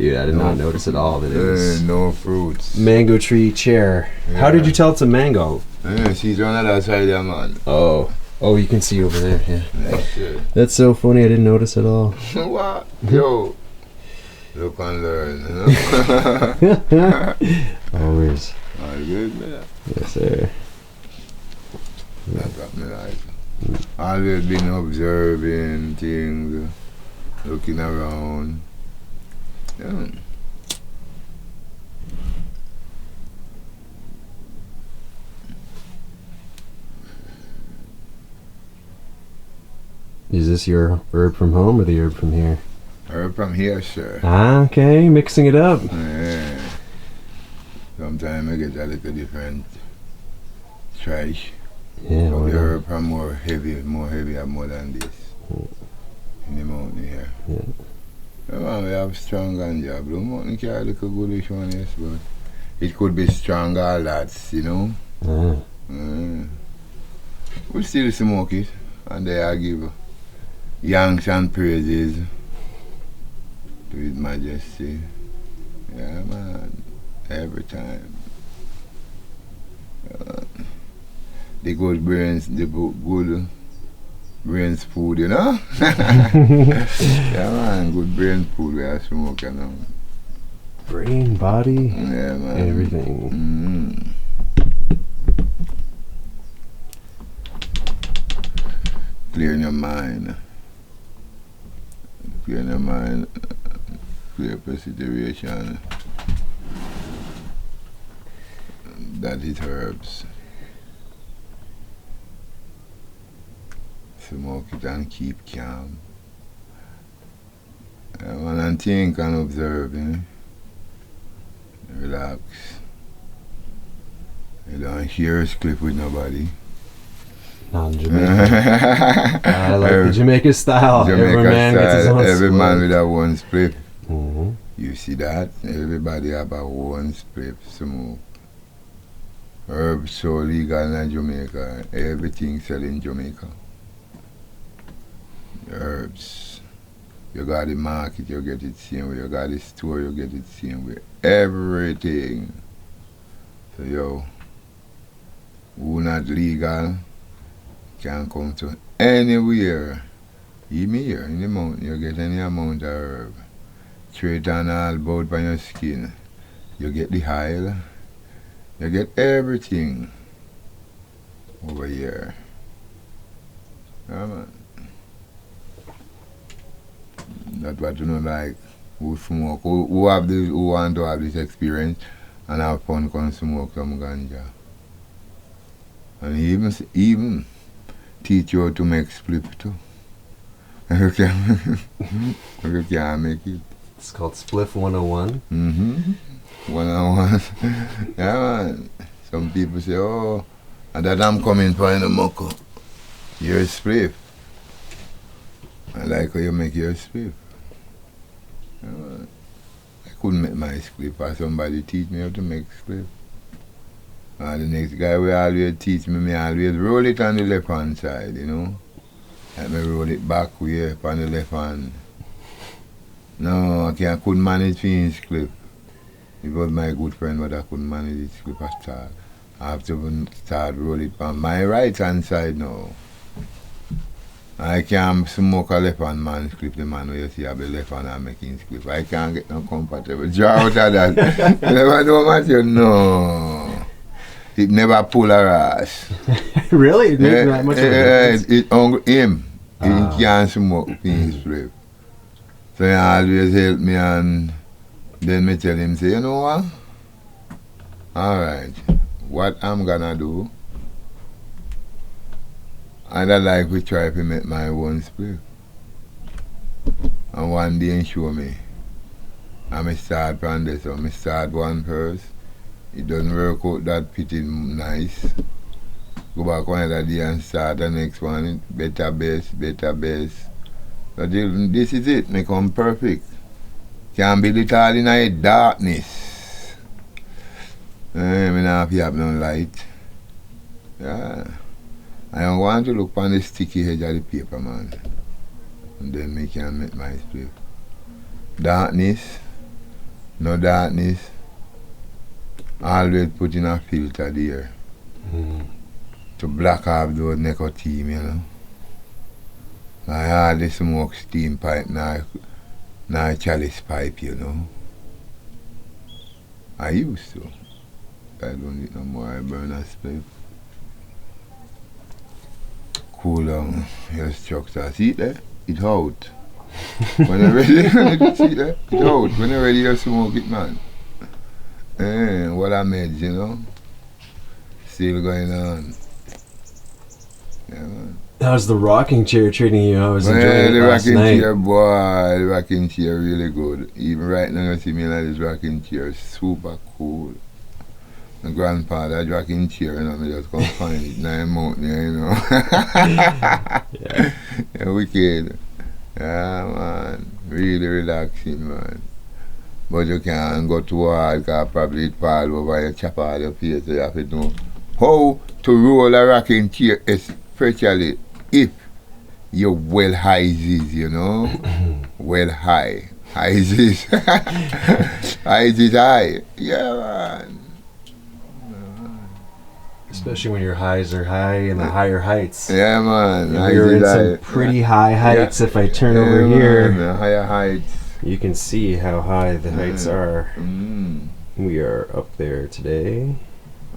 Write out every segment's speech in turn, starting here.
Dude, I did not notice at all that it was no fruits. mango tree chair. Yeah. How did you tell it's a mango? She's on the other side there, man. Oh, you can see over there. Yeah. That's so funny. I didn't notice at all. What? Yo. Look and learn, you know? Always. All good, man. Yes, sir. That's what me like. Always been observing things, looking around. Yeah. Is this your herb from home or the herb from here? Herb from here, sir. Ah, okay, mixing it up. Yeah. Sometimes I get a little different trash. Yeah, but the herb from more heavy more than this. In the mountain here. Yeah. We have strong ganja. Blue Mountain carry a little goodish one, yes, but it could be strong all that, you know. We still smoke it, and they are give I-anks and praises to His Majesty. Yeah, man. Every time. The good brains, the good brains food, you know? Yeah, man, good brain food we are smoking now. Brain, body, yeah, man. Everything. Clearing your mind. Clearing your mind. Clear situation. That is herbs. Smoke it and keep calm. And think and observe, you know? Relax. You don't hear a spliff with nobody. Non-Jamaican. I like the Jamaica style. Every man gets his own Every spliff. man with a one spliff. Mm-hmm. You see that? Everybody have a one spliff smoke. Herbs so legal in Jamaica. Everything sell in Jamaica. Herbs. You got the market, you get it same way. You got the store, you get it same way. Everything. So yo, who not legal can come to anywhere. Even here in the mountain, you get any amount of herb. Straight and all about on your skin. You get the oil. You get everything over here. Yeah, man. That's what you know, like, who smoke, who want to have this experience and have fun can smoke some ganja. And even teach you how to make spliff too. You can make it. It's called Spliff 101. Mm-hmm. 101. Yeah, man. Some people say, oh, and that I'm coming for in the Mokko. You're a spliff. I like how you make your spliff. Yeah, man. I couldn't make my spliff, or somebody teach me how to make spliff. And the next guy will always teach me always roll it on the left hand side, you know. Let me roll it back way on the left hand. No, I couldn't manage his clip. He was my good friend, but I couldn't manage his clip at all. I have to start roll it on my right hand side now. I can't smoke a left hand man's clip, the man where you see have the left hand and making his clip. I can't get no compatible. Draw out of that. You never know what you know. It never pull a ass. Really? It makes that much of a difference? It's hungry him. He can't smoke his clip. So he always help me, and then me tell him, say, you know what? Alright, what I'm gonna do, I'd like to try to make my own split. And one day he show me. And I start from this, so I start one first. It doesn't work out that pretty nice. Go back one other day and start the next one. Better base, better base. So this is it, make come perfect. Can't build it all in a darkness. I don't have no light. Yeah. I don't want to look on the sticky edge of the paper, man. And then I can make my split. Darkness, no darkness. Always put in a filter there to block off those nicotine, you know. I hardly smoke steam pipe nor chalice pipe, you know. I used to. I don't eat no more. I burn a spliff. Cool down your structure. See it there? It out. When you're ready, see it there? It out. When you're ready, you smoke it, man. What I made, you know. Still going on. Yeah, man. How's the rocking chair treating you? I was enjoying the it last rocking night. chair, boy, the rocking chair really good. Even right now, you see me like this rocking chair, super cool. My grandfather rocking chair, you know, me just come find it 9 months, you know. Yeah, wicked. Yeah, man. Really relaxing, man. But you can't go too hard, because probably it fall over and chop all your face, so you have to know how to roll a rocking chair, especially if you're well high, you know. Well high. High is high is high. Yeah, man. Especially when your highs are high and the higher heights. Yeah, man. You're in some pretty high heights. Yeah. If I turn over here, the higher heights. You can see how high the heights are. We are up there today.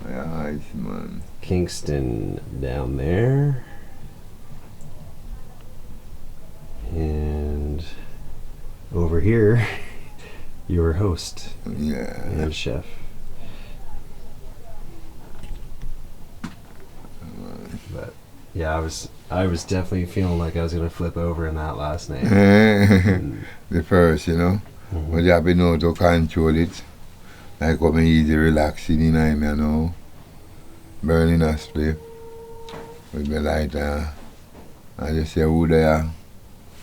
Higher heights, man. Kingston down there. And over here, your host and chef. But yeah, I was definitely feeling like I was gonna flip over in that last night. The first, you know, but you have to know to control it. Like come easy relaxing in me, you know. Burning a spliff with my lighter. I just say, who there?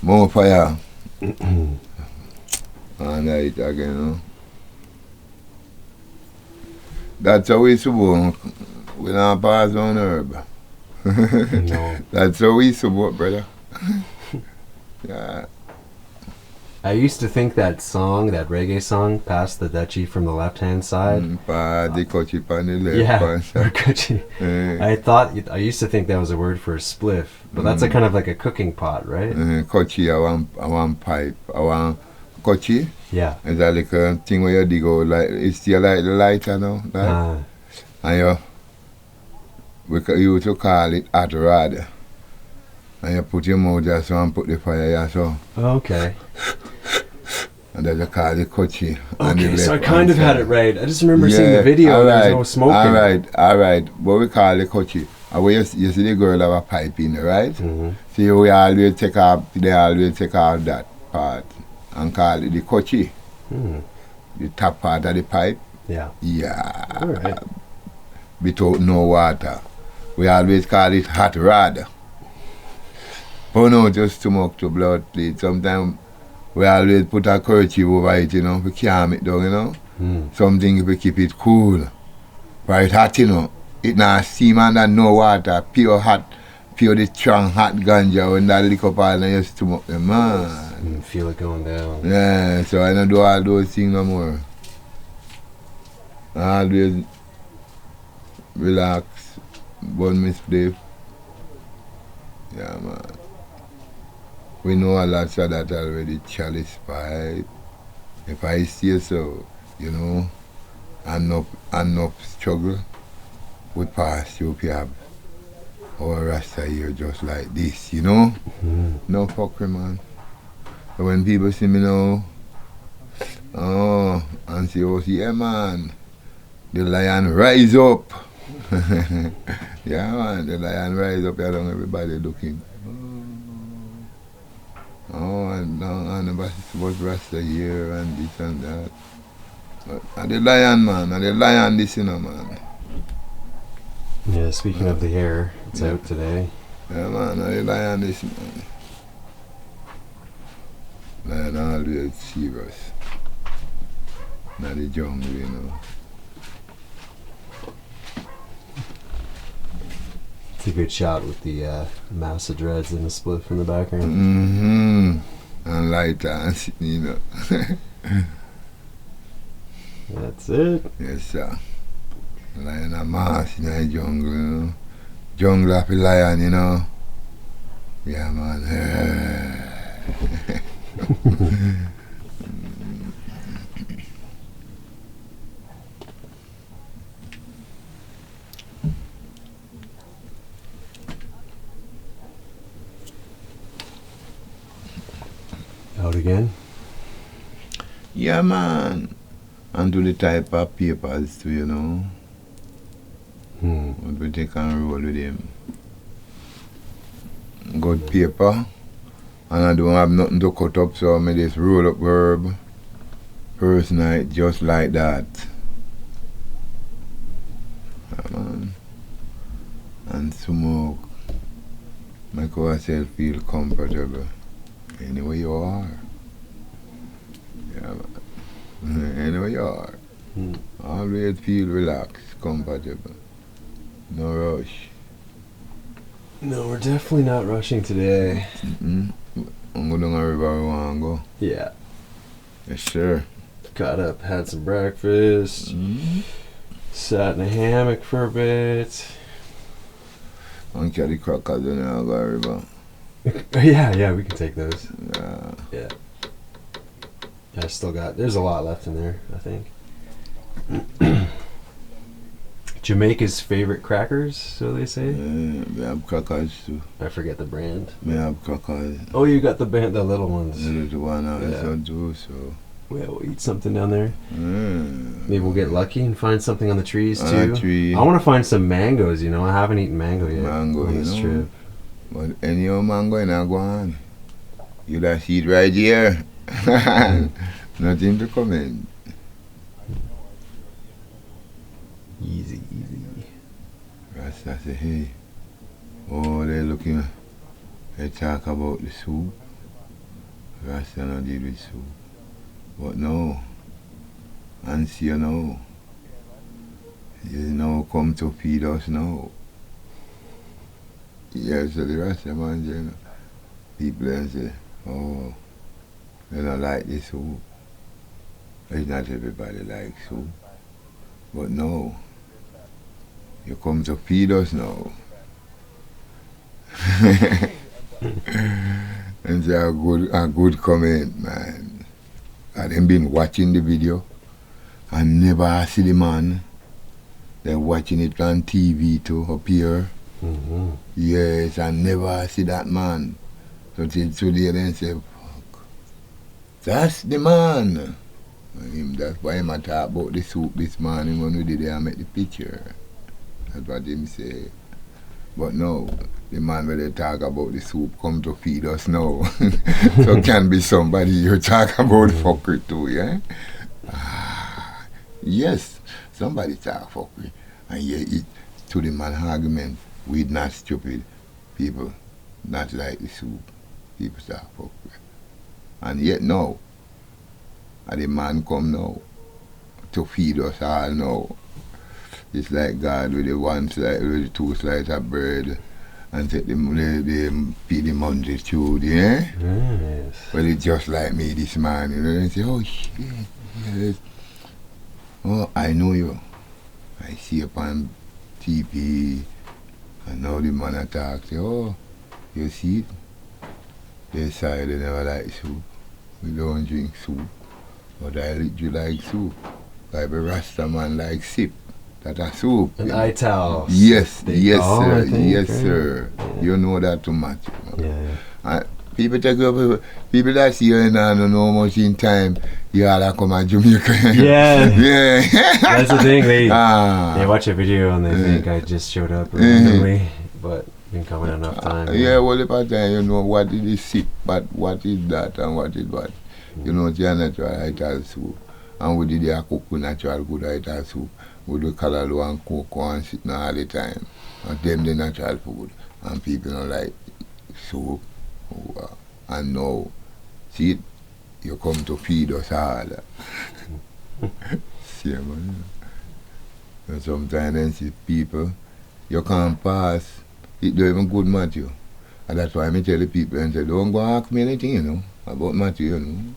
More fire. And light again, you know. That's how we suppose. We don't pass on herb. No. That's how we support, brother. Yeah. I used to think that song, that reggae song, Pass the Dutchie from the left-hand side. The kutchie on the left. Yeah, or kutchie. I used to think that was a word for a spliff, but that's a kind of like a cooking pot, right? Kutchie, I want pipe. I want kutchie. Yeah. It's that like a thing where you dig out, like, it's still like the lighter now. Like, and you used to call it hot rod. And you put your mouth just so and put the fire here so. Okay. And then you call it kutchie. Okay, so I kind of had it right. I just remember seeing the video and there was no smoking. Alright. But we call it kutchie. And when you see the girl have a pipe in there, right? So we always take off that part and call it the kutchie. The top part of the pipe. Yeah. Yeah. Alright. Without no water. We always call it hot rod. But no, just to smoke to blood, please. Sometimes we always put a kerchief over it, you know, to calm it down, you know. Something to keep it cool. But it's hot, you know. It not steam under no water, pure hot, pure the strong hot ganja when that lick up all and you smoke them, man. Feel it going down. Yeah, so I don't do all those things no more. I always relax, burn my spliff. Yeah, man. We know a lot of that already, chalice pipe. If I say so, you know, enough struggle would pass you if you have our Rasta here just like this, you know? No fuckery, man. So when people see me now, and say, yeah, man, the lion rise up. Yeah, man, the lion rise up, you know, everybody looking. And about Rasta here and this and that. But the lion, man, and the lion this, you know, man. Yeah, speaking of the hair, it's out today. Yeah, man, and the lion this, man. Lion always serious. Not the jungle, you know. It's a good shot with the massive dreads and the spliff in the background. And lighter and you know. That's it. Yes, sir. Lion a mass in the jungle, you know. Jungle of the lion, you know. Yeah, man. Out again? Yeah, man. And do the type of papers too, you know. What we take and roll with him. Good paper. And I don't have nothing to cut up, so I just roll up herb. First night, just like that. Yeah, man. And smoke. Make ourselves feel comfortable. Anywhere you are. Yeah, man. Anywhere you are. Always feel relaxed, comfortable. No rush. No, we're definitely not rushing today. I'm going down the river we want to go. Yeah. Yes, sir. Got up, had some breakfast, sat in a hammock for a bit. And carry crackers in the river. Yeah, we can take those. Yeah. I still got, there's a lot left in there, I think. Jamaica's favorite crackers, so they say. Yeah, we have crackers too. I forget the brand. We have crackers. Oh, you got the little ones. The little one also too, so. Yeah, we'll eat something down there. Mm. Maybe we'll get lucky and find something on the trees too. Tree. I want to find some mangoes, you know. I haven't eaten mango yet Mango, on you this know. trip. But any old mango in a go on. You that see it right here. Nothing to comment. Easy. Rasta say, hey, oh, they're looking, they talk about the soup. Rasta not deal with soup. But no, and see you now. You now come to feed us now. Yes, so the Rasta man, you know, people then say, oh, they don't like the soup. It's not everybody likes soup. But no, you come to feed us now. And say a good comment, man. And them been watching the video and never see the man. They're watching it on TV to appear. Yes, and never see that man. So till today they say, fuck, that's the man. That's why I talk about the soup this morning when we did there and make the picture. That's what him say. But no, the man where they talk about the soup come to feed us now. So can be somebody you talk about fuckery too, yeah? Yes, somebody talk fuckery. And yeah, it to the man argument, we not stupid. People not like the soup. People talk fuckery. And yet no. And the man come now to feed us all now. It's like God with the with the 2 slices of bread and take the feed the multitude, yeah? Yes. Well, it's just like me this morning. You know, and say, oh shit, yes. Oh, I know you. I see upon TV and now the man attack say, oh, you see it? They say they never like soup. We don't drink soup. But I literally like soup. Like a Rasta man like sip. That a soup. An Ital Yes, Sips, yes, call, sir. think, Yes, right? sir. Yeah. You know that too much. Yeah. People take up, people that see you and I don't know much in time, you all that come to Jamaica. Yeah. Yeah. That's the thing. They Ah. watch a video and they think I just showed up randomly, but been coming enough time. Yeah, well, if I time you know what is sip, but what is that and what is what. You know, it's a natural Ital soup. And we did a cook with natural good Ital soup. We do callaloo and cocoa and sit now all the time. And them the natural food. And people don't like soup. And now, see, you come to feed us all. See, man. And sometimes then see people, you can't pass. It don't even good Matthew. And that's why I tell the people and say, don't go ask me anything, you know, about Matthew, you know.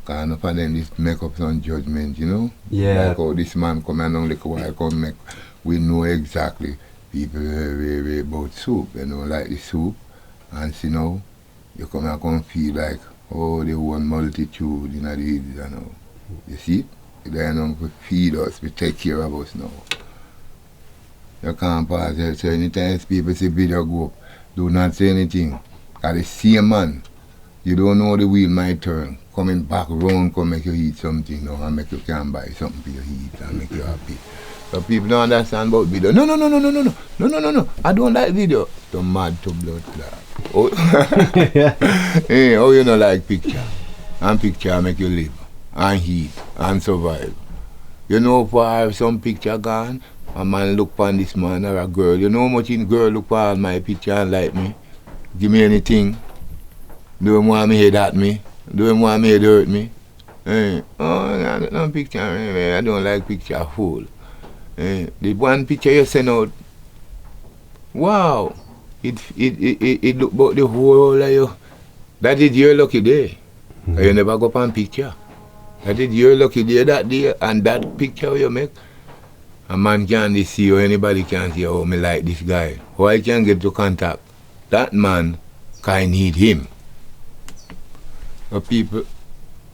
Cause enough of them just make up some judgment, you know? Yeah. Like how this man come and like a while come make, we know exactly people very about soup. They don't like the soup. And see now, you come and come feel like, oh, the one multitude in the hills, you know. You see? They don't feed us, we take care of us now. You can't pass here, so anytime people see video go up, do not say anything. Cause the same man, you don't know the wheel might turn. Coming back round, come make you eat something now and make you can buy something for you eat and make you happy. So people don't understand about video. No. I don't like video. So mad to blood clot. Oh. Hey, how you not like picture? And picture make you live and eat and survive. You know for some picture gone, a man look for this man or a girl. You know how much in girl look for my picture and like me? Give me anything. Do you want me head at me? Do you want me head hurt me? Hey. Oh, no picture. I don't like picture full. The one picture you send out, wow, it look about the whole of you. That is your lucky day. Mm-hmm. You never go up on picture. That is your lucky day that day, and that picture you make, a man can't see you, anybody can see, oh, me like this guy. How I can get to contact that man, can need him. But people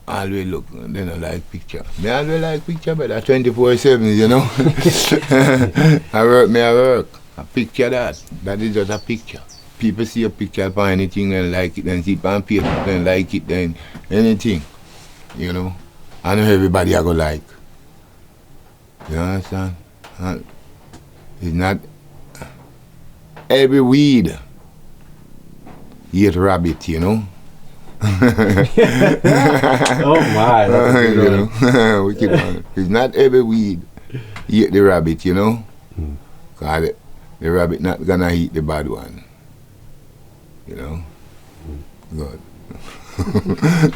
always look, they don't like picture. Me always like picture, but 24/7, you know. I work. A picture that is just a picture. People see a picture for anything and like it, then see it on paper, then like it, then anything, you know. I know everybody I go like. You understand? It's not every weed eat rabbit, you know. Oh my, that's a good one. We keep on. It's not every weed eat the rabbit, you know. Cause the rabbit not gonna eat the bad one, you know. Good.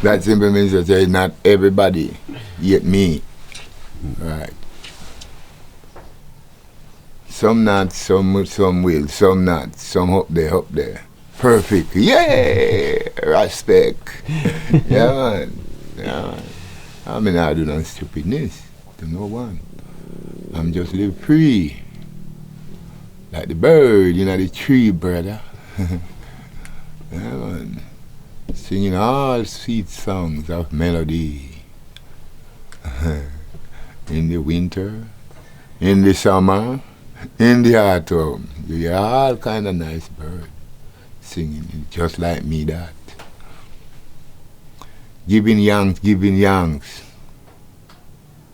That simply means to say not everybody eat me, right? Some not, some will, some not, some up there. Perfect, yeah, respect. Yeah, man. I mean, I do no stupidness to no one. I'm just live free, like the bird, you know, the tree, brother. Yeah, man. Singing all sweet songs of melody. In the winter, in the summer, in the autumn, you hear all kind of nice birds singing, just like me that. Giving yanks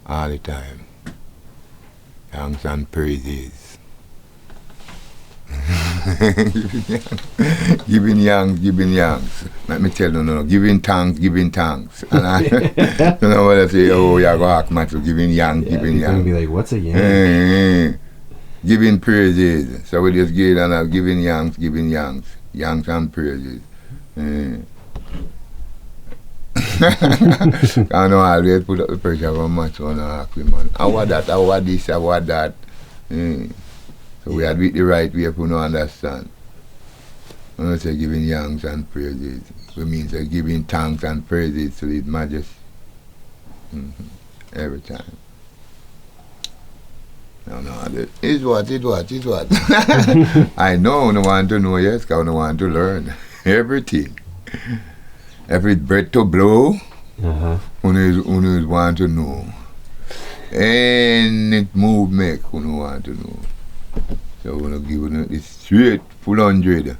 all the time. Yanks and praises. Giving yanks. Let me tell you, no, giving thanks. And I don't know what I say, oh, you're going to ask Matthew, giving yanks. You're going to be like, what's a yank? Giving praises. So we just get on giving yanks. Yanks and praises. I know I always put up the pressure on Matthew and I ask him, man, how that, how this, how that. So we had with the right way if we don't understand. When I say giving yanks and praises, it means giving thanks and praises to His Majesty. Every time. No, it's what. I know, I want to know, yes, because I want to learn everything. Every breath to blow, one want to know. Any move make, one want to know. So we're going to give it straight, full 100.